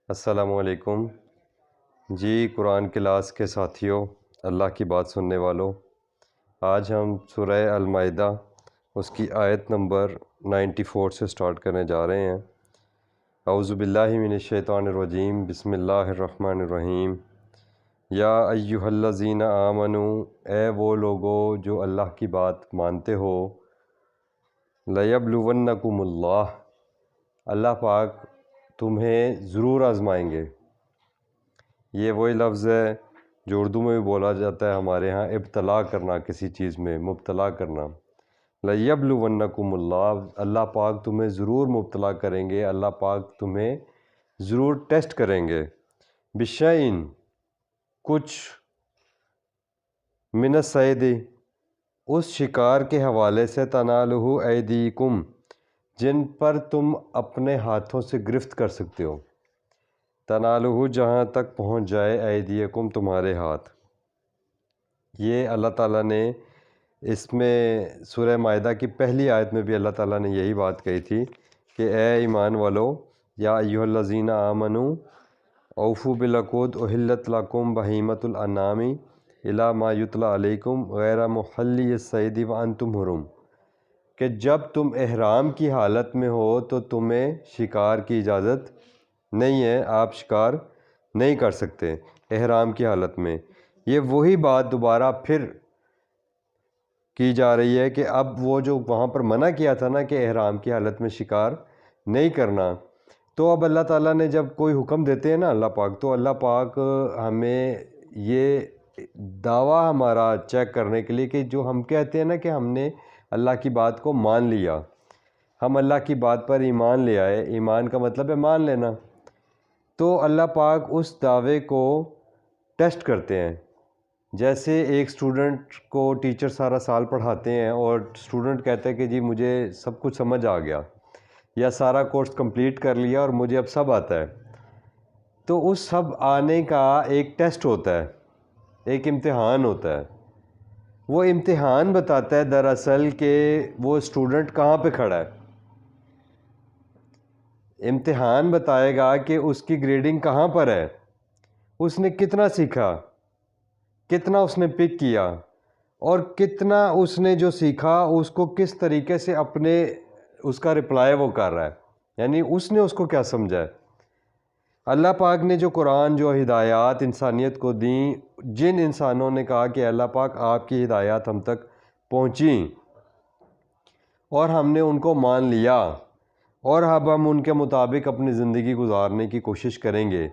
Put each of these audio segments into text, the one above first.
السلام علیکم جی قرآن کلاس کے ساتھیوں، اللہ کی بات سننے والوں، آج ہم سورہ المائدہ اس کی آیت نمبر 94 سے سٹارٹ کرنے جا رہے ہیں۔ اعوذ باللہ من الشیطان الرجیم، بسم اللہ الرحمن الرحیم۔ یا ایہا الذین آمنو، اے وہ لوگو جو اللہ کی بات مانتے ہو، لیبلونکم اللہ پاک تمہیں ضرور آزمائیں گے۔ یہ وہی لفظ ہے جو اردو میں بھی بولا جاتا ہے ہمارے ہاں، ابتلا کرنا، کسی چیز میں مبتلا کرنا۔ لیبلونکم اللہ پاک تمہیں ضرور مبتلا کریں گے، اللہ پاک تمہیں ضرور ٹیسٹ کریں گے۔ بشیء کچھ، من الصید اس شکار کے حوالے سے، تنالہ ایدیکم جن پر تم اپنے ہاتھوں سے گرفت کر سکتے ہو، تنالہ جہاں تک پہنچ جائے، ایدیکم تمہارے ہاتھ۔ یہ اللہ تعالیٰ نے اس میں سورہ مائدہ کی پہلی آیت میں بھی اللہ تعالیٰ نے یہی بات کہی تھی کہ اے ایمان والو، یا ایھا الذین آمنو اوفوا بالعقود احلت لکم بہیمۃ الانعام الی ما یتلی علیکم غیر محلی الصید وانتم حرم، کہ جب تم احرام کی حالت میں ہو تو تمہیں شکار کی اجازت نہیں ہے، آپ شکار نہیں کر سکتے احرام کی حالت میں۔ یہ وہی بات دوبارہ پھر کی جا رہی ہے کہ اب وہ جو وہاں پر منع کیا تھا نا کہ احرام کی حالت میں شکار نہیں کرنا، تو اب اللہ تعالیٰ نے جب کوئی حکم دیتے ہیں نا اللہ پاک، تو اللہ پاک ہمیں یہ دعویٰ ہمارا چیک کرنے کے لیے کہ جو ہم کہتے ہیں نا کہ ہم نے اللہ کی بات کو مان لیا، ہم اللہ کی بات پر ایمان لے آئے، ایمان کا مطلب ہے مان لینا، تو اللہ پاک اس دعوے کو ٹیسٹ کرتے ہیں۔ جیسے ایک اسٹوڈنٹ کو ٹیچر سارا سال پڑھاتے ہیں اور اسٹوڈنٹ کہتا ہے کہ جی مجھے سب کچھ سمجھ آ گیا، یا سارا کورس کمپلیٹ کر لیا اور مجھے اب سب آتا ہے، تو اس سب آنے کا ایک ٹیسٹ ہوتا ہے، ایک امتحان ہوتا ہے۔ وہ امتحان بتاتا ہے دراصل کہ وہ اسٹوڈنٹ کہاں پہ کھڑا ہے، امتحان بتائے گا کہ اس کی گریڈنگ کہاں پر ہے، اس نے کتنا سیکھا، کتنا اس نے پک کیا، اور کتنا اس نے جو سیکھا اس کو کس طریقے سے اپنے اس کا رپلائی وہ کر رہا ہے، یعنی اس نے اس کو کیا سمجھا ہے۔ اللہ پاک نے جو قرآن، جو ہدایات انسانیت کو دیں، جن انسانوں نے کہا کہ اللہ پاک آپ کی ہدایات ہم تک پہنچیں اور ہم نے ان کو مان لیا، اور اب ہم ان کے مطابق اپنی زندگی گزارنے کی کوشش کریں گے،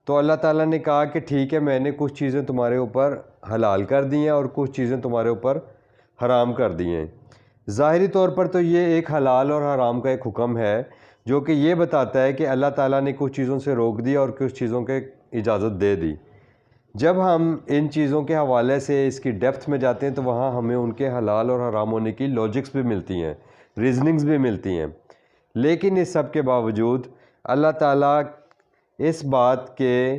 تو اللہ تعالیٰ نے کہا کہ ٹھیک ہے، میں نے کچھ چیزیں تمہارے اوپر حلال کر دی ہیں اور کچھ چیزیں تمہارے اوپر حرام کر دی ہیں۔ ظاہری طور پر تو یہ ایک حلال اور حرام کا ایک حکم ہے جو کہ یہ بتاتا ہے کہ اللہ تعالیٰ نے کچھ چیزوں سے روک دی اور کچھ چیزوں کے اجازت دے دی۔ جب ہم ان چیزوں کے حوالے سے اس کی ڈیپتھ میں جاتے ہیں تو وہاں ہمیں ان کے حلال اور حرام ہونے کی لاجکس بھی ملتی ہیں، ریزننگز بھی ملتی ہیں، لیکن اس سب کے باوجود اللہ تعالیٰ اس بات کے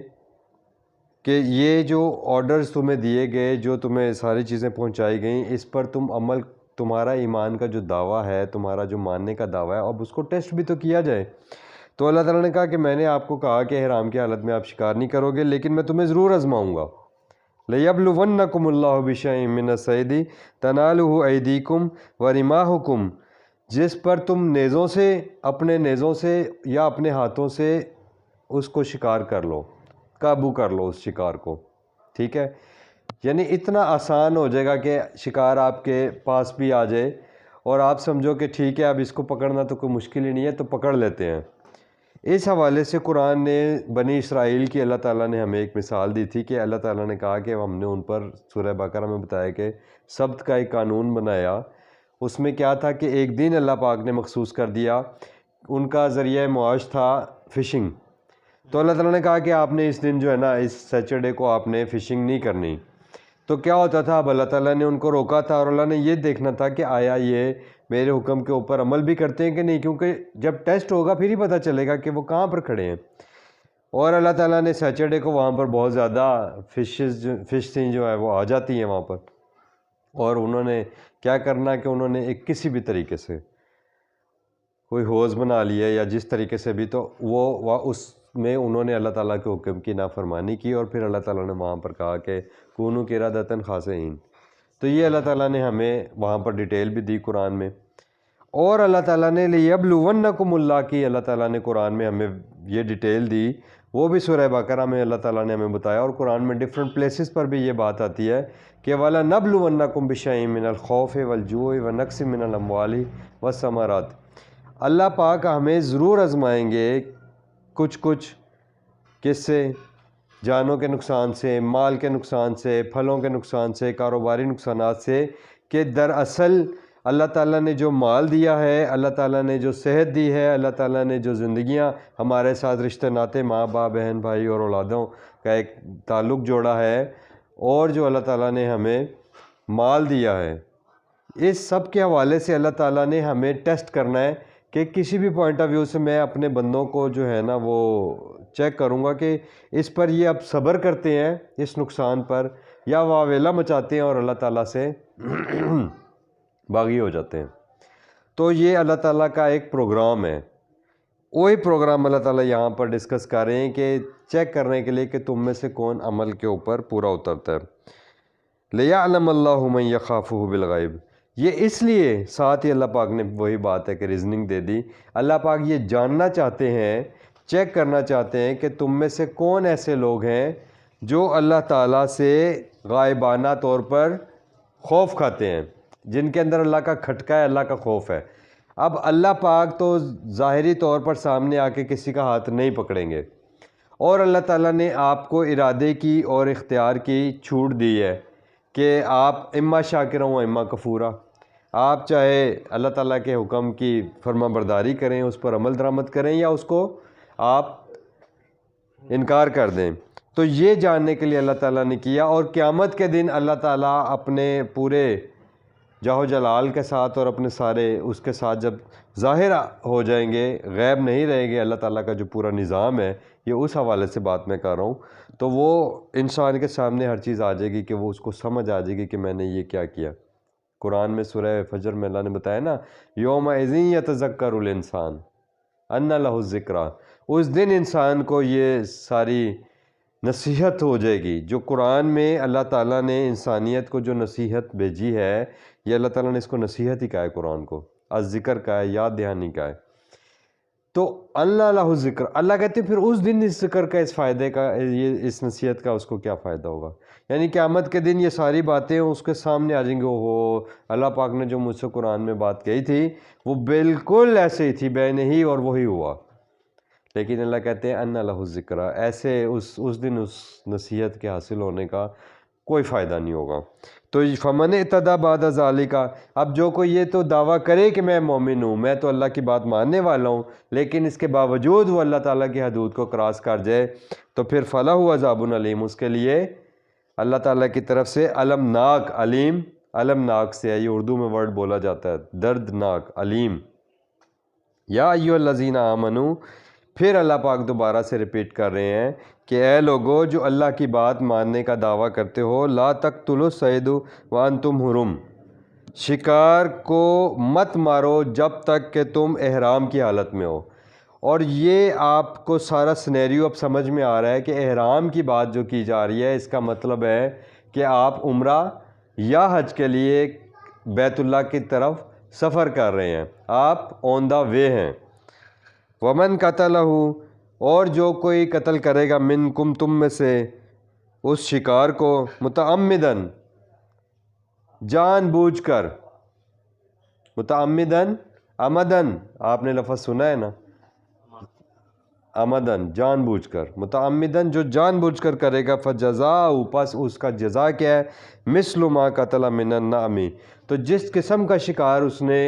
کہ یہ جو آرڈرز تمہیں دیے گئے، جو تمہیں ساری چیزیں پہنچائی گئیں، اس پر تم عمل، تمہارا ایمان کا جو دعویٰ ہے، تمہارا جو ماننے کا دعویٰ ہے، اب اس کو ٹیسٹ بھی تو کیا جائے۔ تو اللہ تعالیٰ نے کہا کہ میں نے آپ کو کہا کہ احرام کی حالت میں آپ شکار نہیں کرو گے، لیکن میں تمہیں ضرور آزماؤں گا۔ لَيَبْلُوَنَّكُمُ اللَّهُ بِشَيْءٍ مِّنَ الصَّيْدِ تَنَالُهُ أَيْدِيكُمْ وَرِمَاحُكُمْ جس پر تم نیزوں سے، اپنے نیزوں سے یا اپنے ہاتھوں سے اس کو شکار کر لو، قابو کر لو اس شکار کو، ٹھیک ہے؟ یعنی اتنا آسان ہو جائے گا کہ شکار آپ کے پاس بھی آ جائے اور آپ سمجھو کہ ٹھیک ہے اب اس کو پکڑنا تو کوئی مشکل ہی نہیں ہے، تو پکڑ لیتے ہیں۔ اس حوالے سے قرآن نے بنی اسرائیل کی اللہ تعالیٰ نے ہمیں ایک مثال دی تھی کہ اللہ تعالیٰ نے کہا کہ ہم نے ان پر سورہ بقرہ میں بتایا کہ سبت کا ایک قانون بنایا، اس میں کیا تھا کہ ایک دن اللہ پاک نے مخصوص کر دیا، ان کا ذریعہ معاش تھا فشنگ، تو اللہ تعالیٰ نے کہا کہ آپ نے اس دن جو ہے نا، اس سیچرڈے کو آپ نے فشنگ نہیں کرنی۔ تو کیا ہوتا تھا، اب اللہ تعالیٰ نے ان کو روکا تھا اور اللہ نے یہ دیکھنا تھا کہ آیا یہ میرے حکم کے اوپر عمل بھی کرتے ہیں کہ نہیں، کیونکہ جب ٹیسٹ ہوگا پھر ہی پتہ چلے گا کہ وہ کہاں پر کھڑے ہیں۔ اور اللہ تعالیٰ نے سیچرڈے کو وہاں پر بہت زیادہ فش تھیں جو ہے وہ آ جاتی ہیں وہاں پر، اور انہوں نے کیا کرنا کہ انہوں نے ایک کسی بھی طریقے سے کوئی حوض بنا لیا یا جس طریقے سے بھی، تو وہ اس میں انہوں نے اللہ تعالیٰ کے حکم کی نافرمانی کی، اور پھر اللہ تعالیٰ نے وہاں پر کہا کہ کونوا قردۃ خاسئین۔ تو یہ اللہ تعالیٰ نے ہمیں وہاں پر ڈیٹیل بھی دی قرآن میں، اور اللہ تعالیٰ نے لیبلونکم اللہ کی اللہ تعالیٰ نے قرآن میں ہمیں یہ ڈیٹیل دی، وہ بھی سورہ بقرہ میں اللہ تعالیٰ نے ہمیں بتایا، اور قرآن میں ڈفرینٹ پلیسز پر بھی یہ بات آتی ہے کہ وَلَنَبْلُوَنَّكُمْ بِشَيْءٍ مِّنَ الْخَوْفِ وَالْجُوعِ وَنَقْصٍ مِّنَ الْأَمْوَالِ وَالثَّمَرَاتِ۔ اللہ پاک ہمیں ضرور آزمائیں گے کچھ کس سے؟ جانوں کے نقصان سے، مال کے نقصان سے، پھلوں کے نقصان سے، کاروباری نقصانات سے، کہ دراصل اللہ تعالیٰ نے جو مال دیا ہے، اللہ تعالیٰ نے جو صحت دی ہے، اللہ تعالیٰ نے جو زندگیاں ہمارے ساتھ رشتہ ناطے ماں باپ بہن بھائی اور اولادوں کا ایک تعلق جوڑا ہے، اور جو اللہ تعالیٰ نے ہمیں مال دیا ہے، اس سب کے حوالے سے اللہ تعالیٰ نے ہمیں ٹیسٹ کرنا ہے کہ کسی بھی پوائنٹ آف ویو سے میں اپنے بندوں کو جو ہے نا وہ چیک کروں گا کہ اس پر یہ اب صبر کرتے ہیں اس نقصان پر، یا واویلا مچاتے ہیں اور اللہ تعالیٰ سے باغی ہو جاتے ہیں۔ تو یہ اللہ تعالیٰ کا ایک پروگرام ہے، وہی پروگرام اللہ تعالیٰ یہاں پر ڈسکس کر رہے ہیں کہ چیک کرنے کے لیے کہ تم میں سے کون عمل کے اوپر پورا اترتا ہے۔ لِيَعْلَمَ اللَّهُ مَن يَخَافُهُ بِالْغَيْبِ، یہ اس لیے ساتھ ہی اللہ پاک نے وہی بات ہے کہ ریزننگ دے دی، اللہ پاک یہ جاننا چاہتے ہیں، چیک کرنا چاہتے ہیں کہ تم میں سے کون ایسے لوگ ہیں جو اللہ تعالیٰ سے غائبانہ طور پر خوف کھاتے ہیں، جن کے اندر اللہ کا کھٹکا ہے، اللہ کا خوف ہے۔ اب اللہ پاک تو ظاہری طور پر سامنے آ کے کسی کا ہاتھ نہیں پکڑیں گے، اور اللہ تعالیٰ نے آپ کو ارادے کی اور اختیار کی چھوٹ دی ہے کہ آپ اما شاکرا و اما کفورا، آپ چاہے اللہ تعالیٰ کے حکم کی فرما برداری کریں، اس پر عمل درآمد کریں، یا اس کو آپ انکار کر دیں۔ تو یہ جاننے کے لیے اللہ تعالیٰ نے کیا، اور قیامت کے دن اللہ تعالیٰ اپنے پورے جاہ و جلال کے ساتھ اور اپنے سارے اس کے ساتھ جب ظاہر ہو جائیں گے، غیب نہیں رہے گے، اللہ تعالیٰ کا جو پورا نظام ہے، یہ اس حوالے سے بات میں کر رہا ہوں، تو وہ انسان کے سامنے ہر چیز آ جائے گی کہ وہ اس کو سمجھ آ جائے گی کہ میں نے یہ کیا کیا۔ قرآن میں سورہ فجر میں اللہ نے بتایا نا، یومئذ یتذکر الانسان انّ لہ الذکریٰ، اس دن انسان کو یہ ساری نصیحت ہو جائے گی۔ جو قرآن میں اللہ تعالیٰ نے انسانیت کو جو نصیحت بھیجی ہے، یہ اللہ تعالیٰ نے اس کو نصیحت ہی کہا ہے، قرآن کو ذکر کا ہے، یاد دہانی کا ہے۔ تو اللہ لہ الذکر، اللہ کہتے ہیں پھر اس دن اس ذکر کا، اس فائدے کا، یہ اس نصیحت کا اس کو کیا فائدہ ہوگا؟ یعنی قیامت کے دن یہ ساری باتیں اس کے سامنے آ جائیں گے، اوہو اللہ پاک نے جو مجھ سے قرآن میں بات کہی تھی وہ بالکل ایسے ہی تھی، بے نہیں، اور وہی ہوا۔ لیکن اللہ کہتے ہیں ان لہ الذکر، ایسے اس دن اس نصیحت کے حاصل ہونے کا کوئی فائدہ نہیں ہوگا۔ تو فمن اعتدی بعد ذالک، اب جو کوئی یہ تو دعویٰ کرے کہ میں مومن ہوں، میں تو اللہ کی بات ماننے والا ہوں، لیکن اس کے باوجود وہ اللہ تعالیٰ کی حدود کو کراس کر جائے، تو پھر فلہ عذاب علیم، اس کے لیے اللہ تعالیٰ کی طرف سے المناک، علیم المناک سے ہے، یہ اردو میں ورڈ بولا جاتا ہے، دردناک، علیم۔ یا ایھا الذین آمنوا، پھر اللہ پاک دوبارہ سے ریپیٹ کر رہے ہیں کہ اے لوگو جو اللہ کی بات ماننے کا دعویٰ کرتے ہو، لا تقتلوا الصید وانتم حرم، شکار کو مت مارو جب تک کہ تم احرام کی حالت میں ہو۔ اور یہ آپ کو سارا سنیریو اب سمجھ میں آ رہا ہے کہ احرام کی بات جو کی جا رہی ہے، اس کا مطلب ہے کہ آپ عمرہ یا حج کے لیے بیت اللہ کی طرف سفر کر رہے ہیں، آپ آن دا وے ہیں۔ ومن قتلہ، اور جو کوئی قتل کرے گا منکم، تم میں سے، اس شکار کو متعمدن، جان بوجھ کر، متعمدن، عمدن، آپ نے لفظ سنا ہے نا، عمدن جان بوجھ کر، متعمدن جو جان بوجھ کر کرے گا، فجزاء، پس اس کا جزا کیا ہے، مثل ما قتل من النعم، تو جس قسم کا شکار اس نے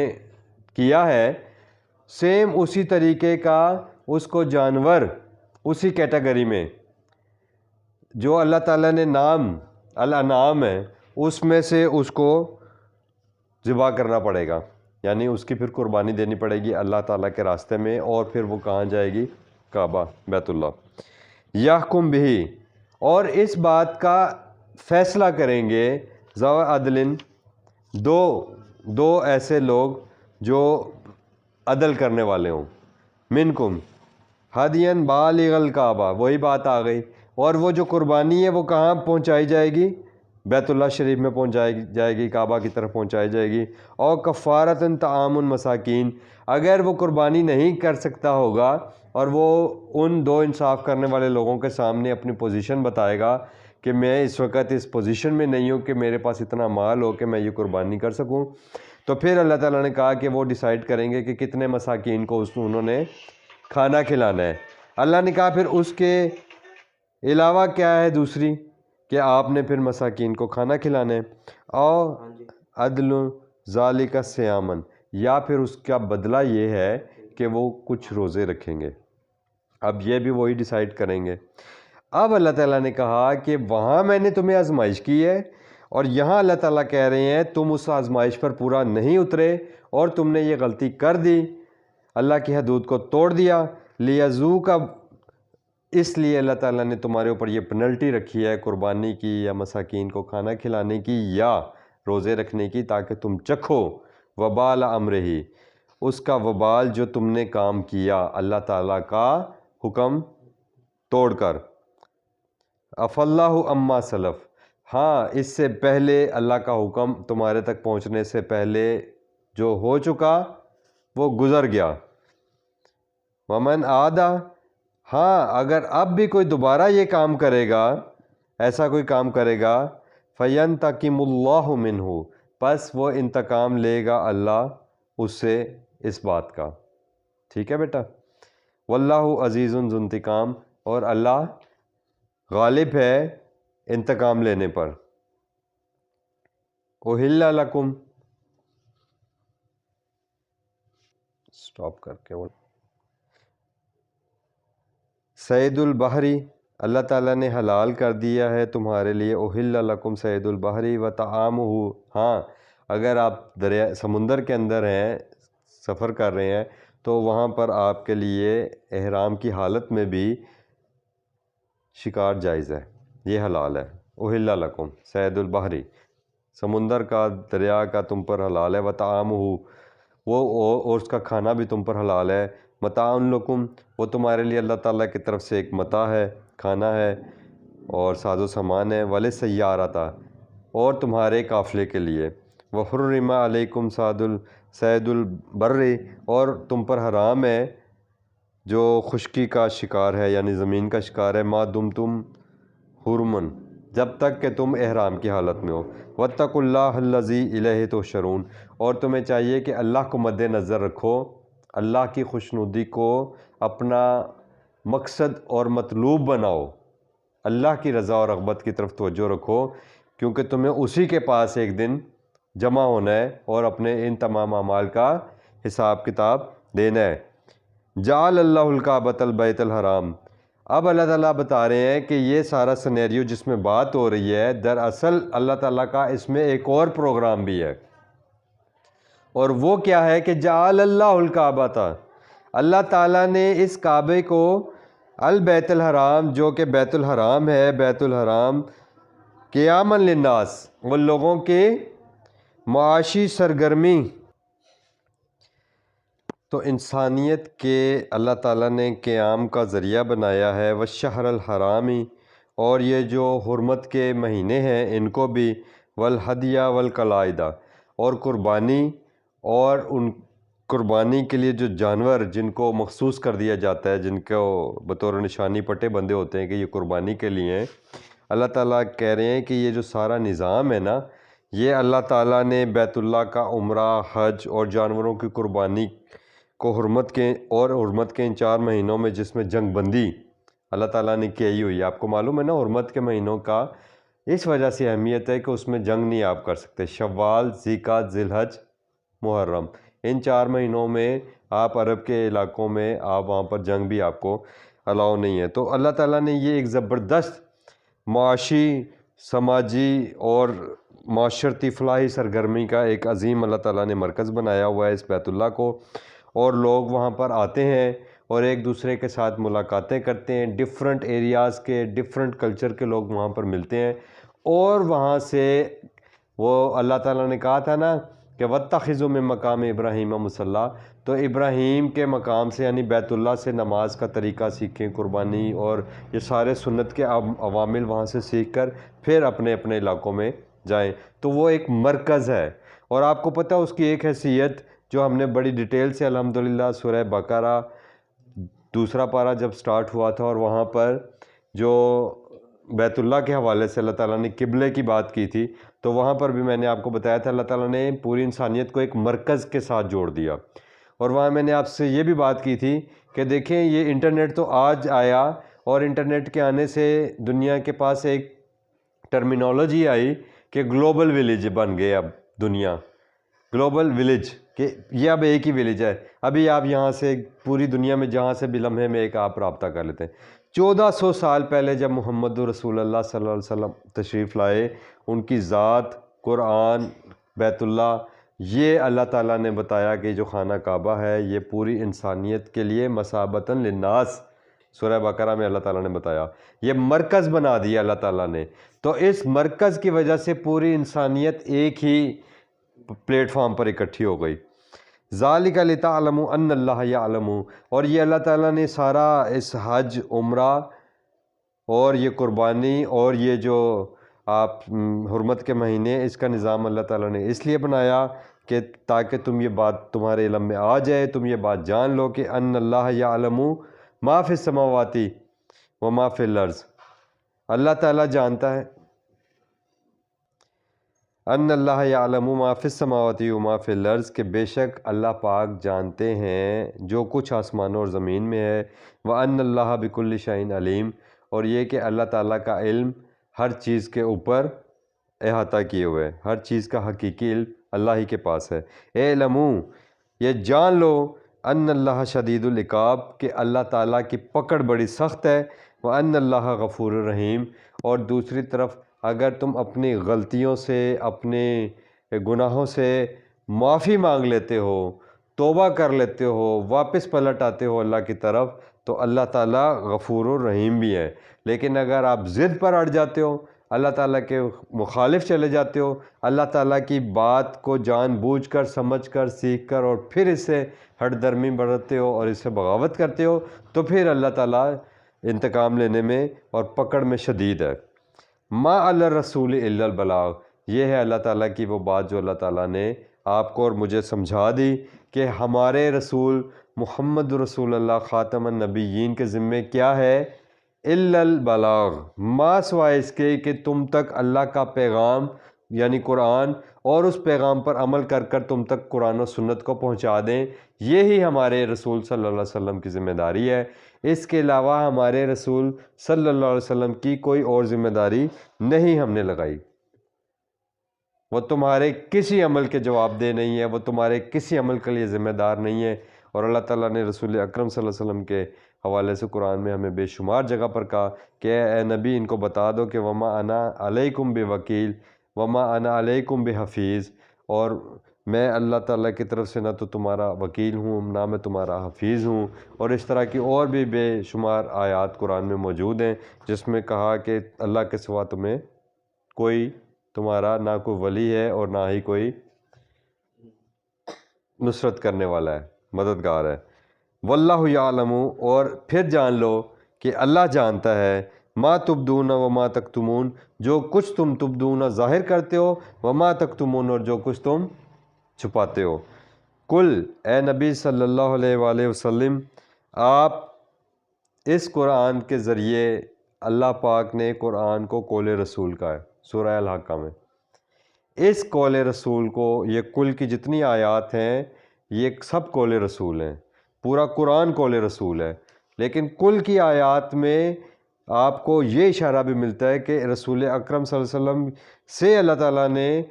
کیا ہے، سیم اسی طریقے کا اس کو جانور، اسی کیٹیگری میں جو اللہ تعالیٰ نے نام الانعام ہے، اس میں سے اس کو ذبح کرنا پڑے گا، یعنی اس کی پھر قربانی دینی پڑے گی اللہ تعالیٰ کے راستے میں، اور پھر وہ کہاں جائے گی؟ کعبہ، بیت اللہ۔ یحکم بہ، اور اس بات کا فیصلہ کریں گے، ذوی عدل، دو ایسے لوگ جو عدل کرنے والے ہوں، منکم، ہدین بالغ الکعبہ، وہی بات آ گئی۔ اور وہ جو قربانی ہے وہ کہاں پہنچائی جائے گی؟ بیت اللہ شریف میں پہنچائی جائے گی، کعبہ کی طرف پہنچائی جائے گی۔ اور کفارۃ طعام المساکین، اگر وہ قربانی نہیں کر سکتا ہوگا اور وہ ان دو انصاف کرنے والے لوگوں کے سامنے اپنی پوزیشن بتائے گا کہ میں اس وقت اس پوزیشن میں نہیں ہوں کہ میرے پاس اتنا مال ہو کہ میں یہ قربانی کر سکوں، تو پھر اللہ تعالیٰ نے کہا کہ وہ ڈیسائیڈ کریں گے کہ کتنے مساکین کو انہوں نے کھانا کھلانا ہے۔ اللہ نے کہا پھر اس کے علاوہ کیا ہے دوسری، کہ آپ نے پھر مساکین کو کھانا کھلانا ہے۔ اور عدل ذالک صیامن، یا پھر اس کا بدلہ یہ ہے کہ وہ کچھ روزے رکھیں گے۔ اب یہ بھی وہی ڈیسائیڈ کریں گے۔ اب اللہ تعالیٰ نے کہا کہ وہاں میں نے تمہیں آزمائش کی ہے، اور یہاں اللہ تعالیٰ کہہ رہے ہیں تم اس آزمائش پر پورا نہیں اترے اور تم نے یہ غلطی کر دی، اللہ کی حدود کو توڑ دیا، لیذوقا، اس لیے اللہ تعالیٰ نے تمہارے اوپر یہ پنلٹی رکھی ہے قربانی کی یا مساکین کو کھانا کھلانے کی یا روزے رکھنے کی، تاکہ تم چکھو وبال امرہ، اس کا وبال جو تم نے کام کیا اللہ تعالیٰ کا حکم توڑ کر۔ عفی اللہ عما سلف، ہاں اس سے پہلے اللہ کا حکم تمہارے تک پہنچنے سے پہلے جو ہو چکا وہ گزر گیا۔ ومن عادا، ہاں اگر اب بھی کوئی دوبارہ یہ کام کرے گا، ایسا کوئی کام کرے گا، فینتقم اللہ منہ، پس وہ انتقام لے گا اللہ اس سے اس بات کا۔ ٹھیک ہے بیٹا، واللہ عزیز ذو انتقام، اور اللہ غالب ہے انتقام لینے پر۔ احل لکم، سٹاپ کر کے صید البحری، اللہ تعالیٰ نے حلال کر دیا ہے تمہارے لیے، احل لکم صید البحری وطعامہ، ہاں اگر آپ سمندر کے اندر ہیں، سفر کر رہے ہیں، تو وہاں پر آپ کے لیے احرام کی حالت میں بھی شکار جائز ہے، یہ حلال ہے۔ احل لکم صید البحری، سمندر کا، دریا کا تم پر حلال ہے، وطعامہ، وہ اور اس کا کھانا بھی تم پر حلال ہے، متاع لکم، وہ تمہارے لیے اللہ تعالیٰ کی طرف سے ایک متاع ہے، کھانا ہے اور ساز و سامان ہے، وللسیارۃ، اور تمہارے قافلے کے لیے، وحرم علیکم صید البر، اور تم پر حرام ہے جو خشکی کا شکار ہے یعنی زمین کا شکار ہے، ما دمتم حرمن، جب تک کہ تم احرام کی حالت میں ہو، واتقوا اللہ الذی الیہ تحشرون، اور تمہیں چاہیے کہ اللہ کو مد نظر رکھو، اللہ کی خوشنودی کو اپنا مقصد اور مطلوب بناؤ، اللہ کی رضا اور رغبت کی طرف توجہ رکھو، کیونکہ تمہیں اسی کے پاس ایک دن جمع ہونا ہے اور اپنے ان تمام اعمال کا حساب کتاب دینا ہے۔ جعل اللہ الکعبۃ البیت الحرام، اب اللہ تعالیٰ بتا رہے ہیں کہ یہ سارا سنیریو جس میں بات ہو رہی ہے، دراصل اللہ تعالیٰ کا اس میں ایک اور پروگرام بھی ہے، اور وہ کیا ہے کہ جعل اللہ الکعبۃ، اللہ تعالیٰ نے اس کعبے کو البیت الحرام، جو کہ بیت الحرام ہے، بیت الحرام قیاما للناس، وہ لوگوں کے معاشی سرگرمی، تو انسانیت کے اللہ تعالیٰ نے قیام کا ذریعہ بنایا ہے، والشہر الحرامی، اور یہ جو حرمت کے مہینے ہیں ان کو بھی، والہدیہ والقلائد، اور قربانی، اور ان قربانی کے لیے جو جانور جن کو مخصوص کر دیا جاتا ہے، جن کو بطور نشانی پٹے بندے ہوتے ہیں کہ یہ قربانی کے لیے ہیں، اللہ تعالیٰ کہہ رہے ہیں کہ یہ جو سارا نظام ہے نا، یہ اللہ تعالیٰ نے بیت اللہ کا عمرہ، حج اور جانوروں کی قربانی کو حرمت کے ان 4 مہینوں میں جس میں جنگ بندی اللہ تعالیٰ نے کی ہوئی ہے۔ آپ کو معلوم ہے نا، حرمت کے مہینوں کا اس وجہ سے اہمیت ہے کہ اس میں جنگ نہیں آپ کر سکتے، شوال، ذیقعد، ذی الحج، محرم، ان 4 مہینوں میں آپ عرب کے علاقوں میں آپ وہاں پر جنگ بھی آپ کو الاؤ نہیں ہے۔ تو اللہ تعالیٰ نے یہ ایک زبردست معاشی، سماجی اور معاشرتی فلاحی سرگرمی کا ایک عظیم اللہ تعالیٰ نے مرکز بنایا ہوا ہے اس بیت اللہ کو، اور لوگ وہاں پر آتے ہیں اور ایک دوسرے کے ساتھ ملاقاتیں کرتے ہیں، ڈفرینٹ ایریاز کے، ڈفرینٹ کلچر کے لوگ وہاں پر ملتے ہیں، اور وہاں سے وہ اللہ تعالیٰ نے کہا تھا نا کہ وَاتَّخِذُوا مِن مقام ابراہیم مصلی، تو ابراہیم کے مقام سے یعنی بیت اللہ سے نماز کا طریقہ سیکھیں، قربانی اور یہ سارے سنت کے عوامل وہاں سے سیکھ کر پھر اپنے اپنے علاقوں میں جائیں۔ تو وہ ایک مرکز ہے، اور آپ کو پتہ اس کی ایک حیثیت جو ہم نے بڑی ڈیٹیل سے الحمدللہ سورہ بقرہ دوسرا پارہ جب سٹارٹ ہوا تھا، اور وہاں پر جو بیت اللہ کے حوالے سے اللہ تعالیٰ نے قبلے کی بات کی تھی، تو وہاں پر بھی میں نے آپ کو بتایا تھا اللہ تعالیٰ نے پوری انسانیت کو ایک مرکز کے ساتھ جوڑ دیا۔ اور وہاں میں نے آپ سے یہ بھی بات کی تھی کہ دیکھیں یہ انٹرنیٹ تو آج آیا، اور انٹرنیٹ کے آنے سے دنیا کے پاس ایک ٹرمینالوجی آئی کہ گلوبل ولیج بن گئے اب دنیا، گلوبل ولیج، کہ یہ اب ایک ہی ولیج ہے۔ ابھی آپ یہاں سے پوری دنیا میں جہاں سے بھی لمحے میں ایک آپ رابطہ کر لیتے ہیں۔ 1400 سال پہلے جب محمد رسول اللہ صلی اللہ علیہ وسلم تشریف لائے، ان کی ذات، قرآن، بیت اللہ، یہ اللہ تعالیٰ نے بتایا کہ جو خانہ کعبہ ہے یہ پوری انسانیت کے لیے مثابۃ للناس، سورہ بقرہ میں اللہ تعالیٰ نے بتایا، یہ مرکز بنا دیا اللہ تعالیٰ نے۔ تو اس مرکز کی وجہ سے پوری انسانیت ایک ہی پلیٹ فارم پر اکٹھی ہو گئی۔ ذالک لتعلموا ان اللہ یعلم، اور یہ اللہ تعالیٰ نے سارا اس حج، عمرہ اور یہ قربانی اور یہ جو آپ حرمت کے مہینے، اس کا نظام اللہ تعالیٰ نے اس لیے بنایا کہ تاکہ تم یہ بات تمہارے علم میں آ جائے، تم یہ بات جان لو کہ ان اللہ یعلم ما فی السماوات و ما فی الارض، اللہ تعالیٰ جانتا ہے، ان اللہ یعلم ما فی السماوات و ما فی الارض، کہ بے شک اللہ پاک جانتے ہیں جو کچھ آسمانوں اور زمین میں ہے، وَأَنَّ اللَّهَ بِكُلِّ شَيْءٍ عَلِيمٌ، اور یہ کہ اللہ تعالیٰ کا علم ہر چیز کے اوپر احاطہ کیے ہوئے، ہر چیز کا حقیقی علم اللہ ہی کے پاس ہے۔ اعلموا، یہ جان لو، ان اللہ شدید العقاب، کہ اللہ تعالیٰ کی پکڑ بڑی سخت ہے، وَأَنَّ اللَّهَ غَفُورٌ رحیم، اور دوسری طرف اگر تم اپنی غلطیوں سے، اپنے گناہوں سے معافی مانگ لیتے ہو، توبہ کر لیتے ہو، واپس پلٹ آتے ہو اللہ کی طرف، تو اللہ تعالیٰ غفور الرحیم بھی ہے۔ لیکن اگر آپ ضد پر اڑ جاتے ہو، اللہ تعالیٰ کے مخالف چلے جاتے ہو، اللہ تعالیٰ کی بات کو جان بوجھ کر، سمجھ کر، سیکھ کر، اور پھر اس سے ہٹ درمی برتتے ہو اور اس سے بغاوت کرتے ہو، تو پھر اللہ تعالیٰ انتقام لینے میں اور پکڑ میں شدید ہے۔ ما علی الرسول الا البلاغ، یہ ہے اللہ تعالیٰ کی وہ بات جو اللہ تعالیٰ نے آپ کو اور مجھے سمجھا دی کہ ہمارے رسول محمد رسول اللہ خاتم النبیین کے ذمے کیا ہے، الا البلاغ، ما سوائے اس کے کہ تم تک اللہ کا پیغام یعنی قرآن اور اس پیغام پر عمل کر کر تم تک قرآن و سنت کو پہنچا دیں، یہی ہمارے رسول صلی اللہ علیہ وسلم کی ذمہ داری ہے۔ اس کے علاوہ ہمارے رسول صلی اللہ علیہ وسلم کی کوئی اور ذمہ داری نہیں ہم نے لگائی۔ وہ تمہارے کسی عمل کے جواب دہ نہیں ہے، وہ تمہارے کسی عمل کے لیے ذمہ دار نہیں ہے۔ اور اللہ تعالیٰ نے رسول اکرم صلی اللہ علیہ وسلم کے حوالے سے قرآن میں ہمیں بے شمار جگہ پر کہا کہ اے نبی ان کو بتا دو کہ وما انا علیکم بوکیل وما انا علیکم بحفیظ، اور میں اللہ تعالیٰ کی طرف سے نہ تو تمہارا وکیل ہوں نہ میں تمہارا حفیظ ہوں۔ اور اس طرح کی اور بھی بے شمار آیات قرآن میں موجود ہیں جس میں کہا کہ اللہ کے سوا تمہیں کوئی تمہارا نہ کوئی ولی ہے اور نہ ہی کوئی نصرت کرنے والا ہے، مددگار ہے۔ واللہ یعلم، اور پھر جان لو کہ اللہ جانتا ہے، ما تبدون و ما تکتمون، جو کچھ تم تبدون ظاہر کرتے ہو، وما تکتمون، اور جو کچھ تم چھپاتے ہو۔ کل، اے نبی صلی اللہ علیہ وآلہ وسلم، آپ اس قرآن کے ذریعے اللہ پاک نے قرآن کو قول رسول کا ہے، سورہ الحاقہ میں اس قول رسول کو، یہ کل کی جتنی آیات ہیں یہ سب قول رسول ہیں، پورا قرآن قول رسول ہے، لیکن کل کی آیات میں آپ کو یہ اشارہ بھی ملتا ہے کہ رسول اکرم صلی اللہ علیہ وسلم سے اللہ تعالیٰ نے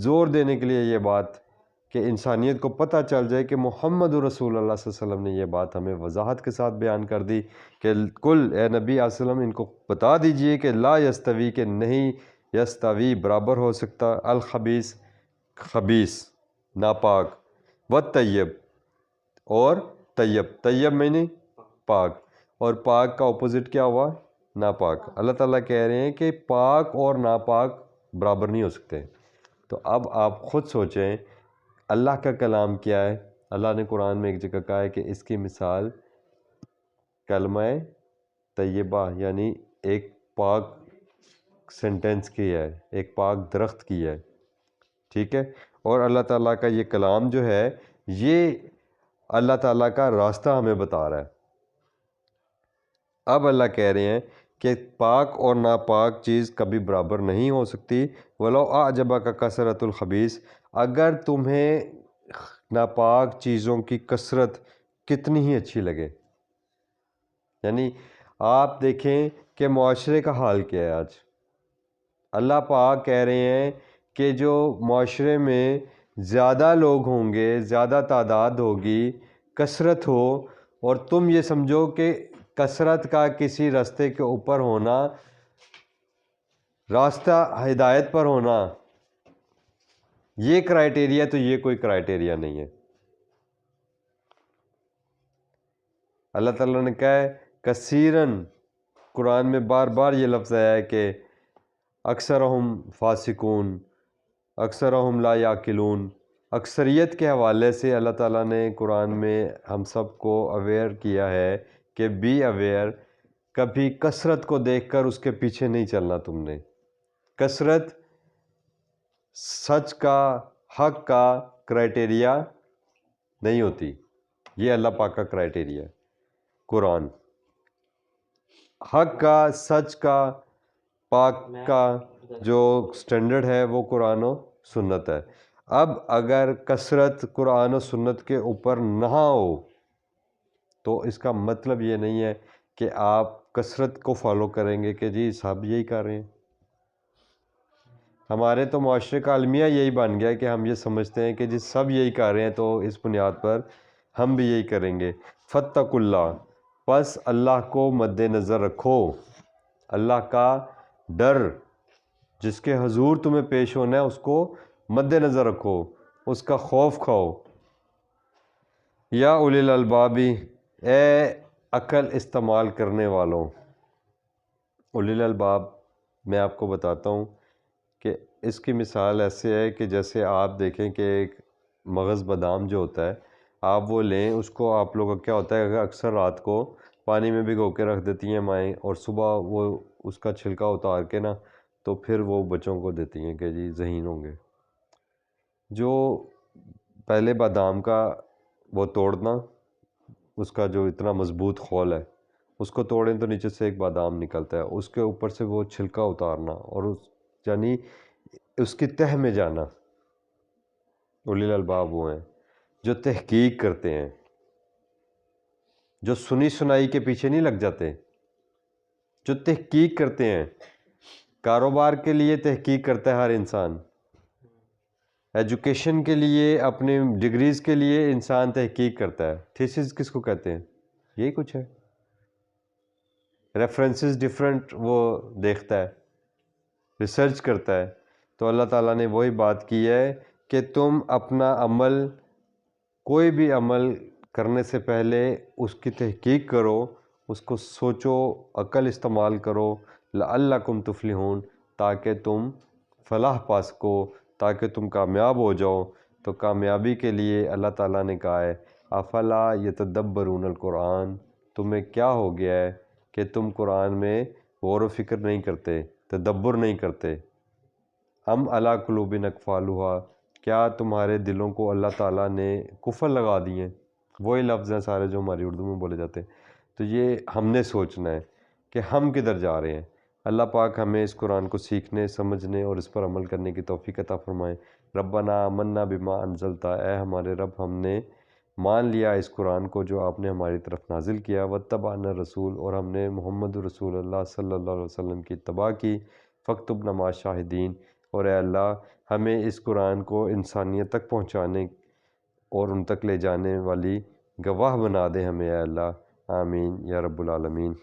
زور دینے کے لیے یہ بات کہ انسانیت کو پتہ چل جائے کہ محمد رسول اللہ صلی اللہ علیہ وسلم نے یہ بات ہمیں وضاحت کے ساتھ بیان کر دی کہ کل، اے نبی علیہ وسلم ان کو بتا دیجئے کہ لا یستوی، کہ نہیں یستوی برابر ہو سکتا، الخبیث خبیث ناپاک، والطیب اور طیب، طیب میں نہیں پاک، اور پاک کا اپوزٹ کیا ہوا، ناپاک۔ اللہ تعالیٰ کہہ رہے ہیں کہ پاک اور ناپاک برابر نہیں ہو سکتے۔ تو اب آپ خود سوچیں اللہ کا کلام کیا ہے؟ اللہ نے قرآن میں ایک جگہ کہا ہے کہ اس کی مثال کلمہ طیبہ یعنی ایک پاک سینٹنس کی ہے، ایک پاک درخت کی ہے، ٹھیک ہے؟ اور اللہ تعالیٰ کا یہ کلام جو ہے یہ اللہ تعالیٰ کا راستہ ہمیں بتا رہا ہے۔ اب اللہ کہہ رہے ہیں کہ پاک اور ناپاک چیز کبھی برابر نہیں ہو سکتی، ولو اعجبک کثرت الخبیث، اگر تمہیں ناپاک چیزوں کی کثرت کتنی ہی اچھی لگے۔ یعنی آپ دیکھیں کہ معاشرے کا حال کیا ہے آج۔ اللہ پاک کہہ رہے ہیں کہ جو معاشرے میں زیادہ لوگ ہوں گے، زیادہ تعداد ہوگی، کثرت ہو، اور تم یہ سمجھو کہ کثرت کا کسی راستے کے اوپر ہونا، راستہ ہدایت پر ہونا، یہ کرائٹیریا، تو یہ کوئی کرائٹیریا نہیں ہے۔ اللہ تعالیٰ نے کہا ہے کثیراً، قرآن میں بار بار یہ لفظ آیا ہے کہ اکثرہم فاسقون، اکثرہم لا یعقلون۔ اکثریت کے حوالے سے اللہ تعالیٰ نے قرآن میں ہم سب کو اویئر کیا ہے کہ بی اویئر، کبھی کثرت کو دیکھ کر اس کے پیچھے نہیں چلنا تم نے۔ کثرت سچ کا، حق کا کرائٹیریا نہیں ہوتی، یہ اللہ پاک کا کرائٹیریا ہے۔ قرآن حق کا، سچ کا، پاک کا جو سٹینڈرڈ ہے وہ قرآن و سنت ہے۔ اب اگر کثرت قرآن و سنت کے اوپر نہ ہو تو اس کا مطلب یہ نہیں ہے کہ آپ کثرت کو فالو کریں گے کہ جی سب یہی کر رہے ہیں۔ ہمارے تو معاشرے کا المیہ یہی بن گیا کہ ہم یہ سمجھتے ہیں کہ جی سب یہی کر رہے ہیں تو اس بنیاد پر ہم بھی یہی کریں گے۔ فاتقوا اللہ، پس اللہ کو مد نظر رکھو، اللہ کا ڈر جس کے حضور تمہیں پیش ہونا ہے اس کو مد نظر رکھو، اس کا خوف کھاؤ۔ یا اولی الالباب، اے عقل استعمال کرنے والوں۔ اولی الالباب میں آپ کو بتاتا ہوں کہ اس کی مثال ایسے ہے کہ جیسے آپ دیکھیں کہ ایک مغز بادام جو ہوتا ہے، آپ وہ لیں، اس کو آپ لوگوں کا کیا ہوتا ہے کہ اکثر رات کو پانی میں بھگو کے رکھ دیتی ہیں مائیں، اور صبح وہ اس کا چھلکا اتار کے نا تو پھر وہ بچوں کو دیتی ہیں کہ جی ذہین ہوں گے۔ جو پہلے بادام کا وہ توڑنا، اس کا جو اتنا مضبوط خول ہے اس کو توڑیں تو نیچے سے ایک بادام نکلتا ہے، اس کے اوپر سے وہ چھلکا اتارنا اور یعنی اس کی تہ میں جانا۔ اولی الالباب وہ ہیں جو تحقیق کرتے ہیں، جو سنی سنائی کے پیچھے نہیں لگ جاتے، جو تحقیق کرتے ہیں۔ کاروبار کے لیے تحقیق کرتا ہے ہر انسان، ایجوکیشن کے لیے، اپنی ڈگریز کے لیے انسان تحقیق کرتا ہے۔ تھیسس کس کو کہتے ہیں؟ یہی کچھ ہے، ریفرنسز ڈیفرنٹ وہ دیکھتا ہے، ریسرچ کرتا ہے۔ تو اللہ تعالیٰ نے وہی بات کی ہے کہ تم اپنا عمل، کوئی بھی عمل کرنے سے پہلے اس کی تحقیق کرو، اس کو سوچو، عقل استعمال کرو، لعلکم تفلحون، تاکہ تم فلاح پا سکو، تاکہ تم کامیاب ہو جاؤ۔ تو کامیابی کے لیے اللہ تعالیٰ نے کہا ہے افلا یتدبرون القرآن، تمہیں کیا ہو گیا ہے کہ تم قرآن میں غور و فکر نہیں کرتے، تدبر نہیں کرتے۔ ام علی قلوب اقفالها، کیا تمہارے دلوں کو اللہ تعالیٰ نے قفل لگا دیے ہیں؟ وہی لفظ ہیں سارے جو ہماری اردو میں بولے جاتے ہیں۔ تو یہ ہم نے سوچنا ہے کہ ہم کدھر جا رہے ہیں۔ اللہ پاک ہمیں اس قرآن کو سیکھنے، سمجھنے اور اس پر عمل کرنے کی توفیق عطا فرمائے۔ ربنا آمنا بما انزلتا، اے ہمارے رب ہم نے مان لیا اس قرآن کو جو آپ نے ہماری طرف نازل کیا، واتبعنا الرسول، اور ہم نے محمد رسول اللہ صلی اللہ علیہ وسلم کی اتباع کی، فاکتبنا مع الشاہدین، اور اے اللہ ہمیں اس قرآن کو انسانیت تک پہنچانے اور ان تک لے جانے والی گواہ بنا دے ہمیں، اے اللہ، آمین یا رب العالمین۔